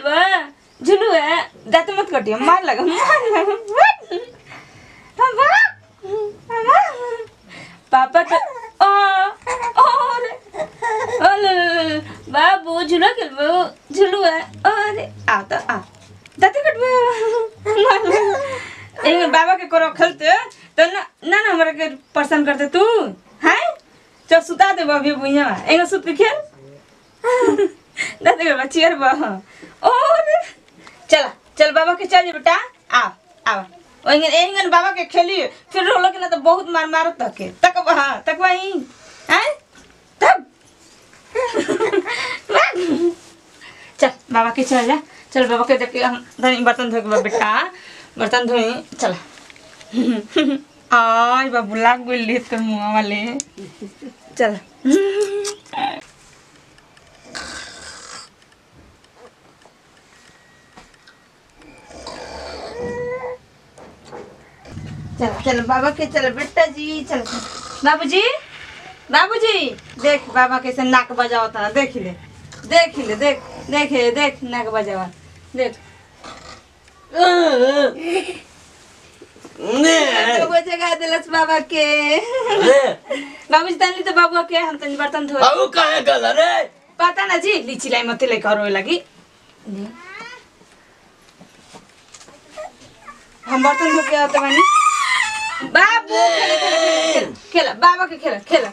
खेलबा झुलू है दांत मत कटियो मार लगा पापा तो बाबू झूला खेलबो झुलू है अरे आ तो आ दांत कटबो ए बाबा के करो खेलते तो ना हमरा के परेशान करते तू हैं चल सुता दे बाबू भुइया एगो सुत के खेल दांत के चेयर बा और चल बाबा के चल बेटा आ ओंगन बाबा के खेली फिर रोलो के ना तो बहुत मार तके तक वही हैं तब चल बाबा के चल जा चल बाबा के देख धनी बर्तन धो के बेटा बर्तन धोई चल आय बाबू लाग गेली तो मुंह वाले चल चल बाबा के चल बेटा जी चल बाबूजी देख बाबा कैसे नाक बजावता देख ले देख नाक बजावा देख जगह दिलस बाबा के बाबूजी तनी तो बाबू के हम तनी बर्तन धो बाबू काहे गल रे पता ना जी लीची लाई मत ले करो लगी हम बर्तन धो के आते बानी बाबू खेल बाबा के खेल खेला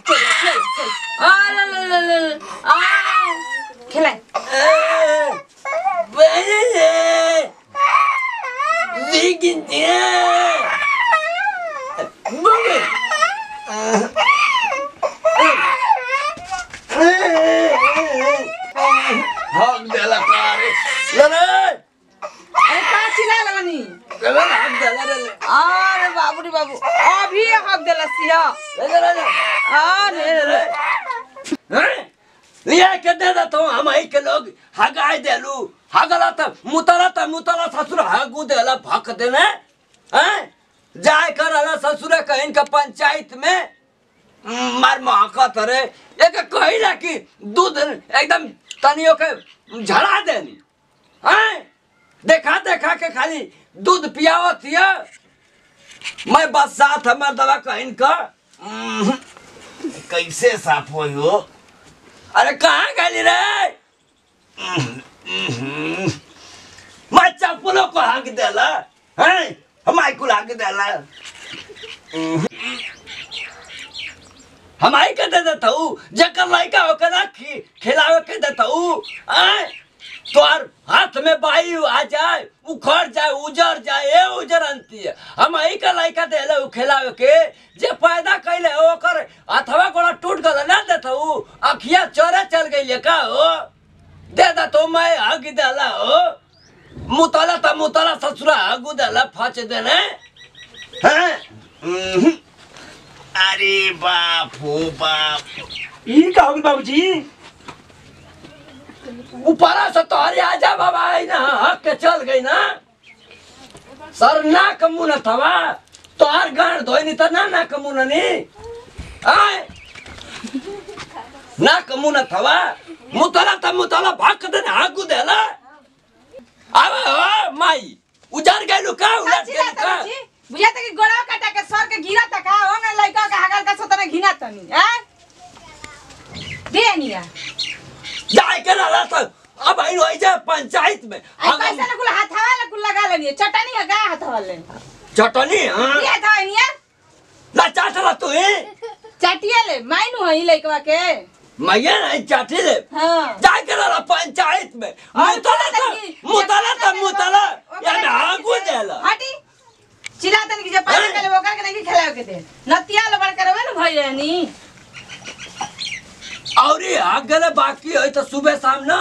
अरे बाबू रे बाबू अभी हक देलसिया लिया के दे दे तो हम आई के लोग हगाई देलू हगला त मुतला ससुर हगू देला भक देने हैं जाय करला ससुर कहिन का पंचायत में मार महकत रे एक कहिला कि दूध एकदम तनियो के झड़ा देनी हैं देखा के खाली दूध पियावत हिया मैं बस साथ हमार दवा कहिन का कैसे साफ होई हो अरे कहाँ गली रे मैं चप्पलों को हाँक देला हैं हमारी को हाँक देला हमारी के दे देता हूँ जकर लड़का होकर ना खिलावे के देता हूँ तोर हाथ में बाई आ जाए उखड़ जाए उजर जाए ए उजर अंती है हम आई का लड़का देले उ खिलावे के जे पैदा कैले ओकर अथवा गोड़ा टूट गल ना देता हूँ अखिया चोरे चल गई का हो दे दा तो मैं हग देला हो मुतला ससुरा हगू देला फच देने हैं अरे बाप हो बाप ये का होगी बाबूजी ऊपरा से तोहरे आजा बाबा आई ना हक के चल गई ना सर ना कमुना थवा तोहर गांड धोई तो ना कमुना नहीं आए ना कमुना थवा मुतला भाग दे हागू देला आवे हो माई उजार गइलु का उलट गइलु का बुझा त कि गोड़ा काटा के सर के गिरा त का हो ना लइका के हगल का सतने घिना तनी दे निया जाए के रहा था अब आई होई जा पंचायत में कैसे ना कुल हाथवा ले कुल लगा लेनी चटनी है का हाथवा ले चटनी हां ये था निया ना चाटला तू है चाटिया ले माइनु है लइकवा के मैया नहीं चाटी ले हां जाए के रहा पंचायत में मुतला या ना आगू देला हटी चिल्लातन की जे पैसा के ले ओकर के नहीं खिलावे के दे नतिया ल बड़ करवे न भई रहनी और ये आगले बाकी है तो सुबह शाम ना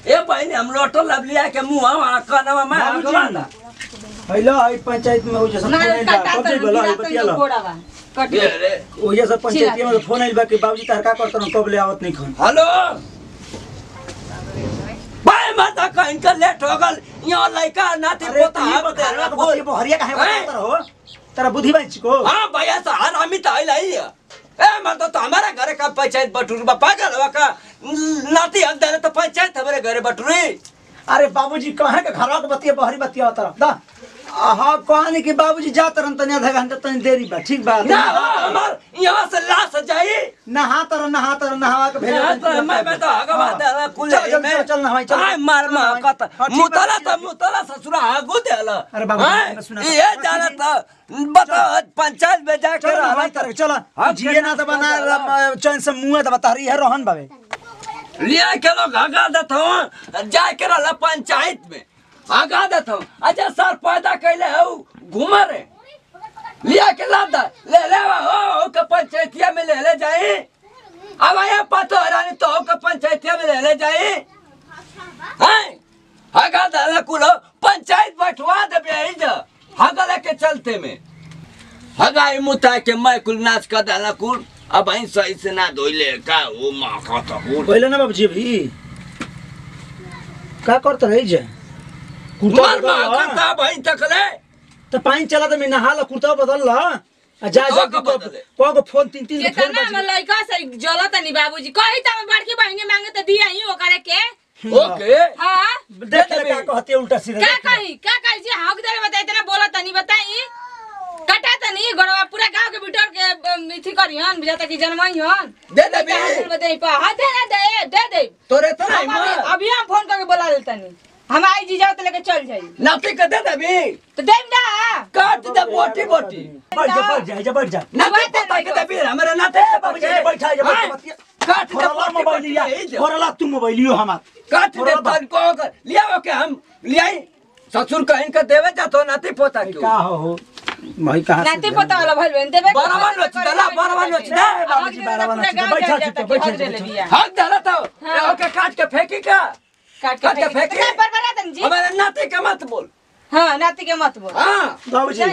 ए बहन हम लोटो लब लिया के मुंह वहां कनवा में आगवा ना हेलो आई पंचायत में हो जैसा फोन आइल बा कब से बोला आई बतियाला कट रे ओ जैसा पंचायत में फोन आइल बा कि बाबूजी तार का करतन कब ले आवत नहीं खन हेलो भाई माता का इनका लेट हो गल यहां लड़का नाती पोता है बता बोल हरिया काहे बता रहो तेरा बुद्धि बच को हां भैया से हरामी त आइल आई ए मत तो हमारा घर का पंचायत बटुर बा पागल हो का नाती हम दे तो पंचायत हमारे घर बटुरी अरे बाबूजी कहे के घरवा के बतिया बहरी बतिया तरफ दा हाँ कहने कि बाबूजी जा तरन तनी आधा घंटा तनी देरी बा ठीक बा ना हमार यहाँ से लाश जाई नहा नहावा के भेज मैं तो आगवा देला कुल में चल नहाई चल आय मार कत मुतला ससुरा आगो देला अरे बाबू सुना ये जाना तो बता पंचायत में जाके हवाई तरह चल जिए ना तो बना चैन से मुंह तो बता रही है रोहन बाबे लिया के लोग आगा देता हूँ जाके रहला पंचायत में आगा देता हूँ अच्छा सर पैदा कैले हो घूमा रे लिया के लाद ले हो के पंचायतिया में ले जाए अब आया पता रानी तो के पंचायतिया में ले जाए हैं आगा दाला कुलो पंचायत बैठवा दे बेई जा हगा लेके चलते में हगाई मुता के मैं कुल नाच कर दाला कुल अब आई सही से ना धोइले का ओ मां का तो बोले ना बाबूजी भी का करत रही जे मार करता भाई तकले तो पानी चला तो मैं नहा ला कुर्ता बदल ला जा को फोन तीन फोन केतना में लइका से जलत नहीं बाबूजी कहि त बड़की बहिनी मांगे त दिया ही ओकरे के ओके हां देख ले का कहते उल्टा सीधा का कहि जी हक दे बता इतना बोलत नहीं बताई कटा त नहीं गड़वा पूरा गांव के बिटर के मिथि करियन बुझाता कि जनमई हन दे दे बे बताई पा हां दे तोरे तो नहीं मां अभी हम फोन करके बुला लेतनी हम आई जी जाओ तो लेके चल जाई नाती के दे बे तो देम ना काट दे बोटी बैठ जा नाती पता के दे बे हमरे नाते बाबूजी बैठा जा काट दे मोबाइल लिया थोड़ा तू मोबाइल लियो हमार काट दे तन को लिया के हम लियाई ससुर कहिन के देवे जातो नाती पोता के का हो भाई कहां से नाती पोता वाला भइल बेन देबे बराबर लोच दला बराबर लोच दे बाबूजी बैठा जा हाथ डाला तो ओके काट के फेंकी का काट के के फेंके। बरबरा तन जी हमारे नाते का मत बोल हां नाती के मत बोल हां बाबूजी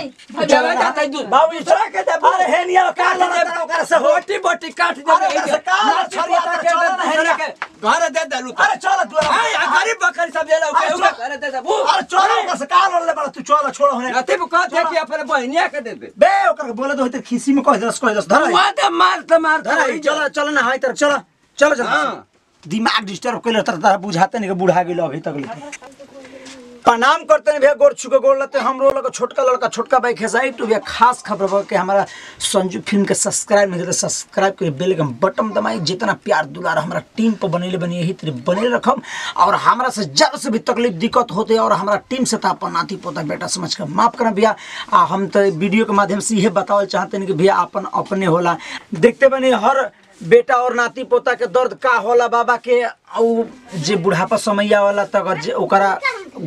चला जाता है दूध बाबूजी दूसरा के दे अरे है निया काट दे ओकरा से हो बोटी बोटी काट दे अरे से का छरिया के दूसरा के घर दे दलू अरे चल तू हां या गरीब बकरी सब ले लो के घर दे दे अरे चल ओकरा से का लड़ ले बड़ा तू चल छोड़ होने नाते को कहते कि अपने बहनिया के दे दे बे ओकरा बोले तो होते खीसी में कह दस धर मार मार चल ना हां तरफ चल हां दिमाग डिस्टर्ब कैले तारा बुझाते नहीं बूढ़ा गेलो अभी तक प्रणाम करते हैं भैया गोर छुके गोर लेते हमरो लगा छोटका लड़का छोटका भाई खेसाई टू भैया खास खबर के हमारा संजू फिल्म के सब्सक्राइब नहीं करते सब्सक्राइब करिए बेल के बटन दबाई जितना प्यार दुलार हमारा टीम पर बनेले बनी यही तरह बने रखम और हमारा से जब से भी तकलीफ दिक्कत होते और हमारा टीम से तो अपन नाती पोता बेटा समझ कर माफ करना भैया हम तो वीडियो के माध्यम से यह बतावल चाहते हैं कि भैया अपन अपने होला देखते बने हर बेटा और नाती पोता के दर्द का होला बाबा के जे बुढ़ापा समैया वाला तो अगर जे ओकरा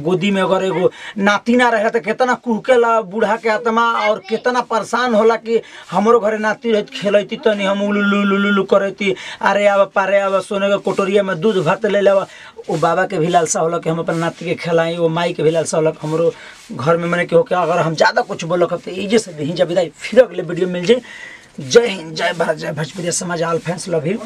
गोदी में अगर एगो नाती ना रहे तो कितना कुहकेला बूढ़ा के आत्मा और कितना परेशान होला कि हमरो घरे नाती रहे खेलती तनी हम उलू करती अरे अब पारे अब सोने के कोटोरिया में दूध भात ले लेवा वो बाबा के भी लालसा होला कि हम अपन नाती के खिलाई वो माई के भी लालसा होला हमरो घर में मैंने कि अगर हम ज़्यादा कुछ बोलक तो ये से नहीं जब विदाई फिर अगले वीडियो मिल जाए जय हिंद जय भारत जय भोजपुरी समाज ऑल फैंस लव यू।